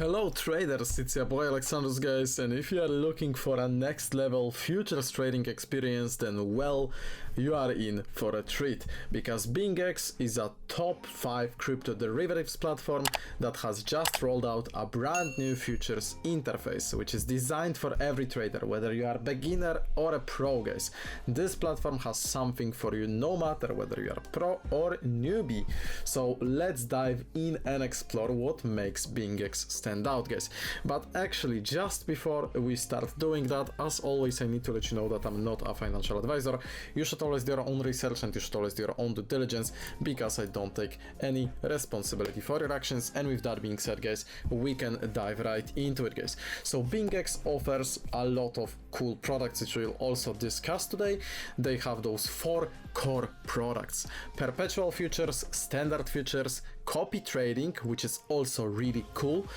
Hello traders, it's your boy Alexandrus, guys, and if you are looking for a next level futures trading experience, then well, you are in for a treat, because BingX is a top 5 crypto derivatives platform that has just rolled out a brand new futures interface, which is designed for every trader, whether you are a beginner or a pro, guys. This platform has something for you no matter whether you are pro or newbie. So let's dive in and explore what makes BingX stand out, guys. But actually, just before we start doing that, as always, I need to let you know that I'm not a financial advisor. You should always do your own research and you should always do your own due diligence, because I don't take any responsibility for your actions. And with that being said, guys, we can dive right into it, guys. So BingX offers a lot of cool products, which we'll also discuss today. They have those 4 core products: perpetual futures, standard futures, copy trading, which is also really cool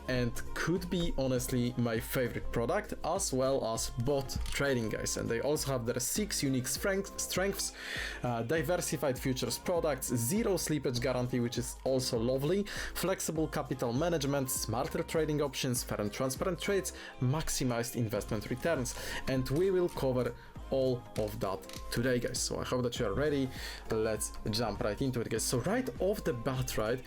and could be honestly my favorite product, as well as bot trading, guys. And they also have their 6 unique strengths, diversified futures products, zero slippage guarantee, which is also lovely, flexible capital management, smarter trading options, fair and transparent trades, maximized investment returns. And we will cover all of that today, guys. So I hope that you are ready. Let's jump right into it, guys. So right off the bat, right,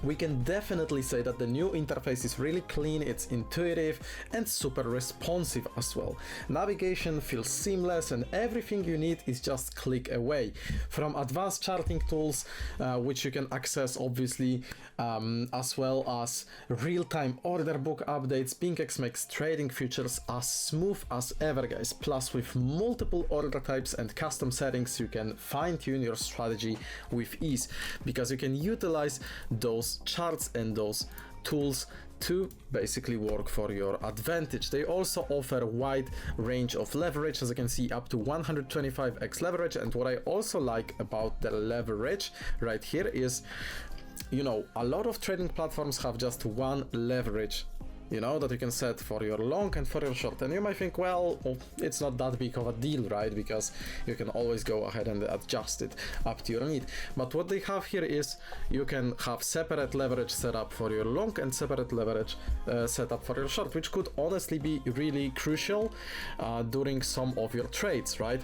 we can definitely say that the new interface is really clean, it's intuitive and super responsive as well. Navigation feels seamless and everything you need is just click away. From advanced charting tools, which you can access obviously, as well as real-time order book updates, BingX makes trading futures as smooth as ever, guys. Plus, with multiple order types and custom settings, you can fine-tune your strategy with ease, because you can utilize those charts and those tools to basically work for your advantage. They also offer a wide range of leverage, as you can see, up to 125x leverage. And what I also like about the leverage right here is, you know, a lot of trading platforms have just one leverage, you know, that you can set for your long and for your short. And you might think, well, it's not that big of a deal, right? Because you can always go ahead and adjust it up to your need. But what they have here is you can have separate leverage set up for your long and separate leverage set up for your short, which could honestly be really crucial during some of your trades, right?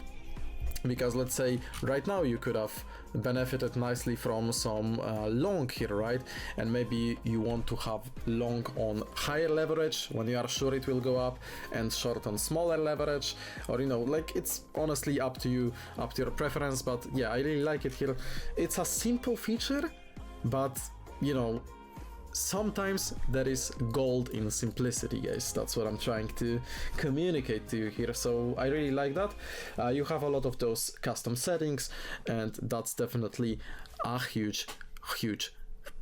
Because let's say right now you could have benefited nicely from some long here, right? And maybe you want to have long on higher leverage when you are sure it will go up, and short on smaller leverage, or, you know, like, it's honestly up to you, up to your preference. But yeah, I really like it here. It's a simple feature, but, you know, sometimes there is gold in simplicity, guys. That's what I'm trying to communicate to you here. So I really like that. You have a lot of those custom settings, and that's definitely a huge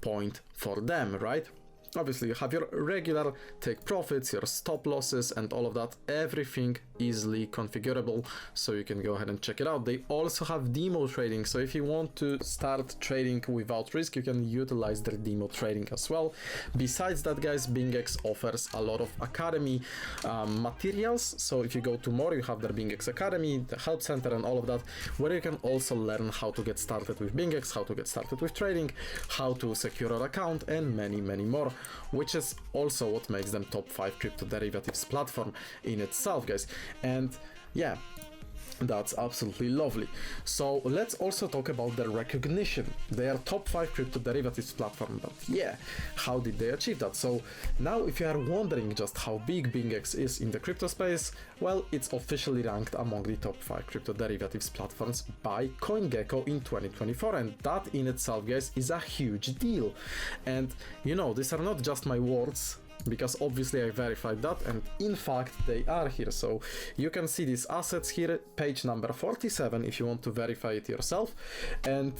point for them, right? Obviously, you have your regular take profits, your stop losses, and all of that, everything easily configurable, so you can go ahead and check it out. They also have demo trading, so if you want to start trading without risk, you can utilize their demo trading as well. Besides that, guys, BingX offers a lot of academy materials. So if you go to more, you have their BingX Academy, the help center, and all of that, where you can also learn how to get started with BingX, how to get started with trading, how to secure your account, and many more, which is also what makes them top 5 crypto derivatives platform in itself, guys. And yeah, that's absolutely lovely. So let's also talk about their recognition. They are top 5 crypto derivatives platform, but yeah, how did they achieve that? So now, if you are wondering just how big BingX is in the crypto space, well, it's officially ranked among the top 5 crypto derivatives platforms by CoinGecko in 2024, and that in itself, guys, is a huge deal. And you know, these are not just my words, because obviously I verified that, and in fact they are here. So you can see these assets here, page number 47, if you want to verify it yourself. And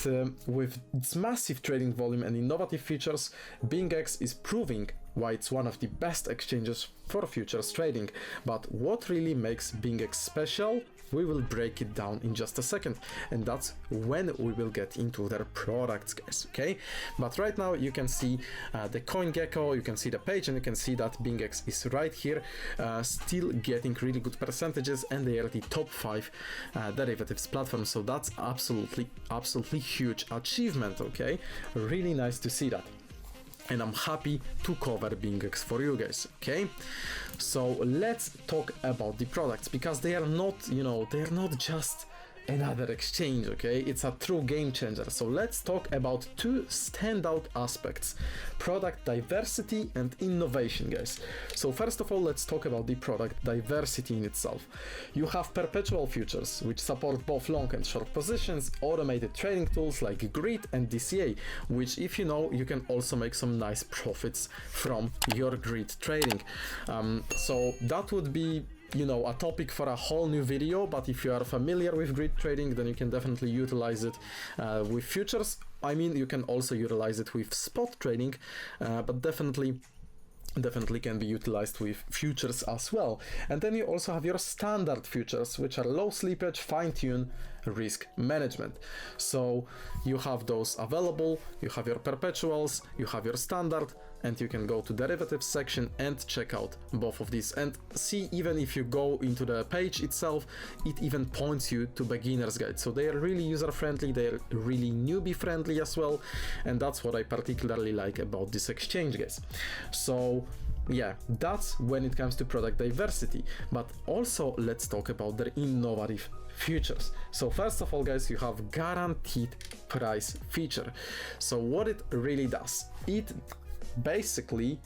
with its massive trading volume and innovative features, BingX is proving why it's one of the best exchanges for futures trading. But what really makes BingX special? We will break it down in just a second, and that's when we will get into their products, guys, okay? But right now you can see the CoinGecko, you can see the page, and you can see that BingX is right here, still getting really good percentages, and they are the top 5 derivatives platform. So that's absolutely huge achievement, okay? Really nice to see that. and I'm happy to cover BingX for you guys. Okay, so let's talk about the products, because they are not, they're not just another exchange. Okay, it's a true game changer. So let's talk about two standout aspects: product diversity and innovation, guys. So first of all, let's talk about the product diversity in itself. You have perpetual futures, which support both long and short positions, automated trading tools like Grid and DCA, which, if you know, you can also make some nice profits from your Grid trading. So that would be a topic for a whole new video, but if you are familiar with grid trading, then you can definitely utilize it with futures. I mean, you can also utilize it with spot trading, but definitely can be utilized with futures as well. And then you also have your standard futures, which are low slippage, fine-tune risk management. So you have those available, you have your perpetuals, you have your standard, and you can go to derivatives section and check out both of these and see. Even if you go into the page itself, it even points you to beginner's guide. So they are really user friendly, they are really newbie friendly as well, and that's what I particularly like about this exchange, guys. So yeah, that's when it comes to product diversity. But also let's talk about their innovative futures. So first of all, guys, you have guaranteed price feature. So what it really does, it basically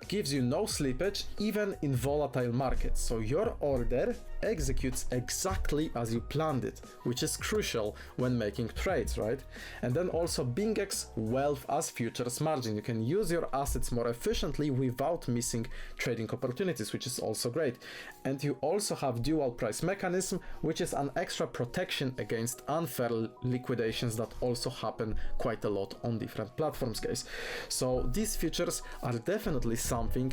gives you no slippage even in volatile markets. So your order executes exactly as you planned it, which is crucial when making trades, right? And then also BingX wealth as futures margin. You can use your assets more efficiently without missing trading opportunities, which is also great. And you also have dual price mechanism, which is an extra protection against unfair liquidations that also happen quite a lot on different platforms, guys. So these features are definitely something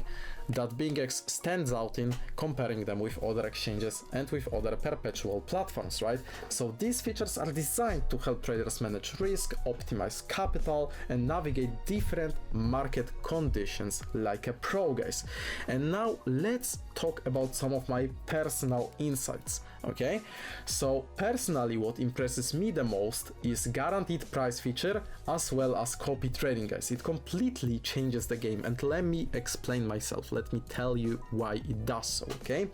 that BingX stands out in, comparing them with other exchanges and with other perpetual platforms, right? So these features are designed to help traders manage risk, optimize capital, and navigate different market conditions like a pro, guys. And now let's talk about some of my personal insights. Okay, so personally, what impresses me the most is guaranteed price feature as well as copy trading, guys. It completely changes the game, and let me explain myself. Let me tell you why it does so. Okay,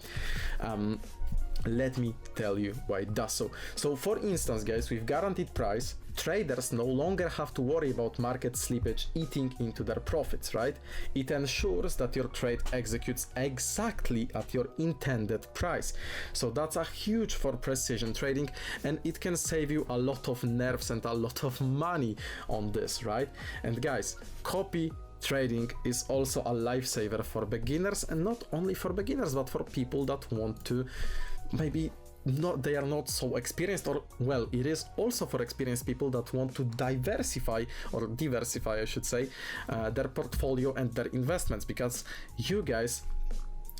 let me tell you why it does so. So for instance, guys, with guaranteed price, traders no longer have to worry about market slippage eating into their profits, right? It ensures that your trade executes exactly at your intended price. So that's a huge for precision trading, and it can save you a lot of nerves and a lot of money on this, right? And guys, copy trading is also a lifesaver for beginners, and not only for beginners, but for people that want to maybe they are not so experienced, or well, it is also for experienced people that want to diversify, or diversify I should say, their portfolio and their investments, because you guys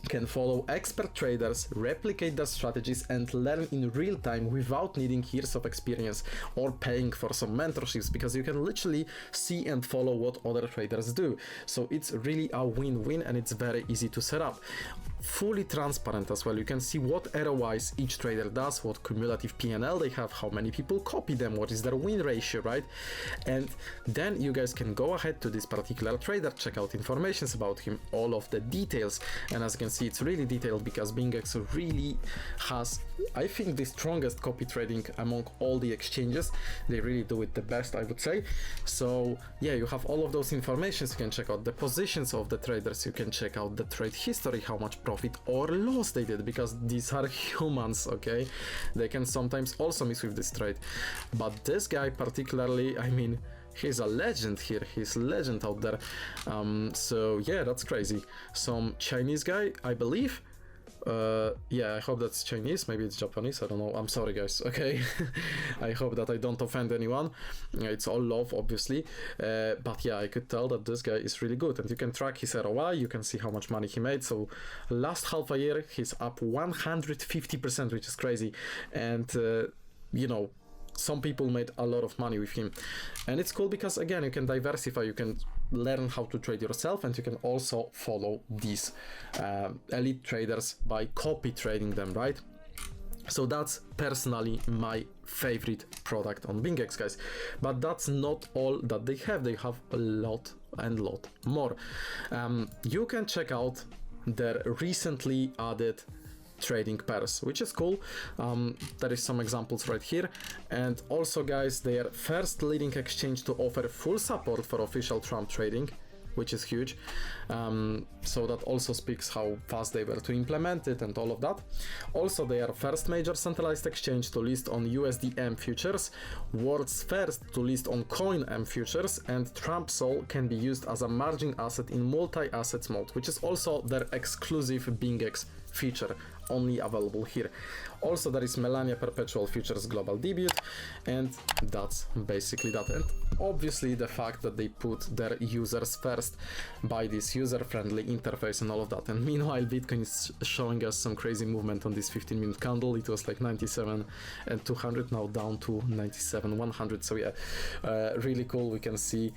can follow expert traders, replicate their strategies, and learn in real time without needing years of experience or paying for some mentorships, because you can literally see and follow what other traders do. So it's really a win-win, and it's very easy to set up. Fully transparent as well. You can see what ROIs each trader does, what cumulative P&L they have, how many people copy them, what is their win ratio, right? And then you guys can go ahead to this particular trader, check out information about him, all of the details. And as you can see, it's really detailed, because BingX really has, I think, the strongest copy trading among all the exchanges. They really do it the best, I would say. So yeah, you have all of those informations. You can check out the positions of the traders, you can check out the trade history, how much profit or loss they did, because these are humans, okay? They can sometimes also miss with this trade. But this guy particularly, I mean, he's a legend here, he's a legend out there. So yeah, that's crazy. Some Chinese guy, I believe. Yeah, I hope that's Chinese, maybe it's Japanese, I don't know, I'm sorry guys, okay? I hope that I don't offend anyone, it's all love obviously, but yeah, I could tell that this guy is really good, and you can track his ROI, you can see how much money he made. So last half a year he's up 150%, which is crazy, and you know, some people made a lot of money with him. And it's cool because, again, you can diversify, you can learn how to trade yourself, and you can also follow these elite traders by copy trading them, right? So that's personally my favorite product on BingX, guys. But that's not all that they have. They have a lot and lot more. You can check out their recently added trading pairs, which is cool. There is some examples right here. And also, guys, their first leading exchange to offer full support for official Trump trading, which is huge. So that also speaks how fast they were to implement it and all of that. Also, they are first major centralized exchange to list on USDM futures, world's first to list on CoinM futures, and Trump Sol can be used as a margin asset in multi-assets mode, which is also their exclusive BingX feature, only available here. Also, there is Melania Perpetual Futures Global Debut, and that's basically that. And obviously the fact that they put their users first by this user-friendly interface and all of that. And meanwhile, Bitcoin is showing us some crazy movement on this 15-minute candle. It was like 97 and 200, now down to 97 100. So yeah, really cool. We can see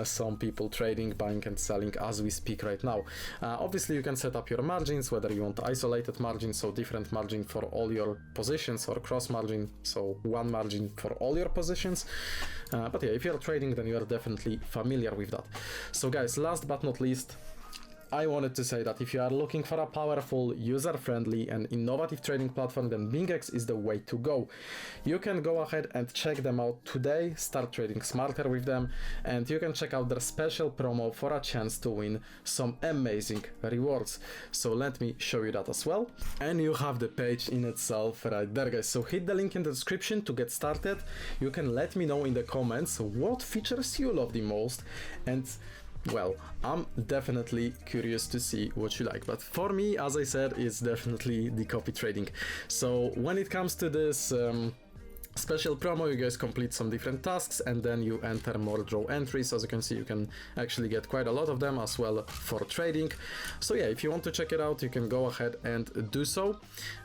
some people trading, buying and selling as we speak right now. Obviously, you can set up your margins, whether you want isolated margin, so different margin for all your positions, or cross margin, so one margin for all your positions. But yeah, if you're trading, then you are definitely familiar with that. So guys, last but not least, I wanted to say that if you are looking for a powerful, user-friendly and innovative trading platform, then BingX is the way to go. You can go ahead and check them out today, start trading smarter with them, and you can check out their special promo for a chance to win some amazing rewards. So let me show you that as well. And you have the page in itself right there, guys. So hit the link in the description to get started. You can let me know in the comments what features you love the most, and well, I'm definitely curious to see what you like. But for me, as I said, it's definitely the copy trading. So when it comes to this special promo, you guys complete some different tasks and then you enter more draw entries. As you can see, you can actually get quite a lot of them as well for trading. So yeah, if you want to check it out, you can go ahead and do so.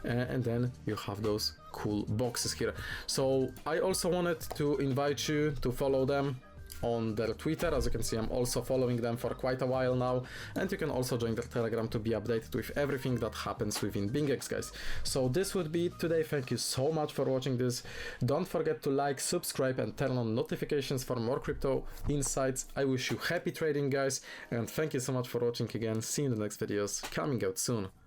And then you have those cool boxes here. So I also wanted to invite you to follow them on their Twitter. As you can see, I'm also following them for quite a while now, and you can also join their Telegram to be updated with everything that happens within BingX, guys. So this would be it today. Thank you so much for watching this. Don't forget to like, subscribe, and turn on notifications for more crypto insights. I wish you happy trading, guys, and thank you so much for watching again. See you in the next videos coming out soon.